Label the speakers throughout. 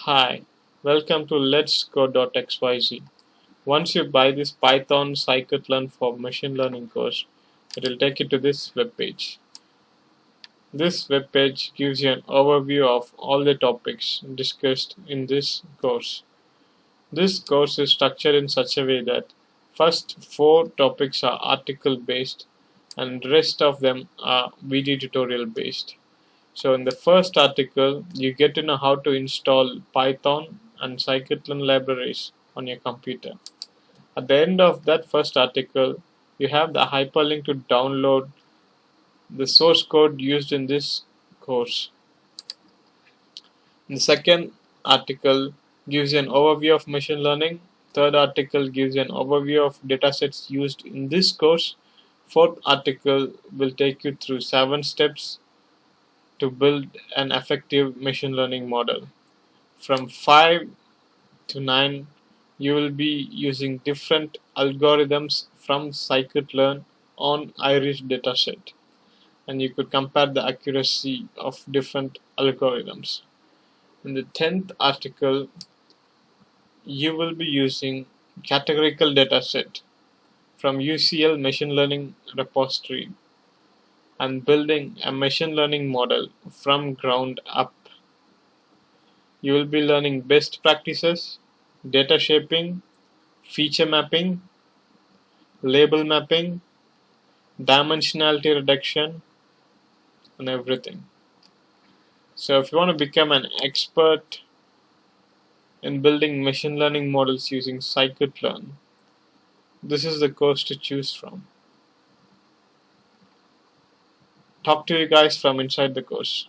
Speaker 1: Hi, welcome to letscode.xyz. Once you buy this Python Scikit Learn for machine learning course, it will take you to this web page. This web page gives you an overview of all the topics discussed in this course. This course is structured in such a way that first 4 topics are article based and the rest of them are video tutorial based. So in the first article, you get to know how to install Python and Scikit-learn libraries on your computer. At the end of that first article, you have the hyperlink to download the source code used in this course. The second article gives you an overview of machine learning. Third article gives you an overview of datasets used in this course. Fourth article will take you through 7 steps to build an effective machine learning model. From 5 to 9, you will be using different algorithms from Scikit-learn on Irish dataset, and you could compare the accuracy of different algorithms. In the 10th article, you will be using categorical dataset from UCL machine learning repository and building a machine learning model from ground up. You will be learning best practices, data shaping, feature mapping, label mapping, dimensionality reduction, and everything. So if you want to become an expert in building machine learning models using Scikit-learn, this is the course to choose from. Talk to you guys from inside the course.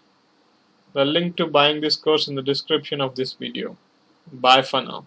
Speaker 1: The link to buying this course in the description of this video. Bye for now.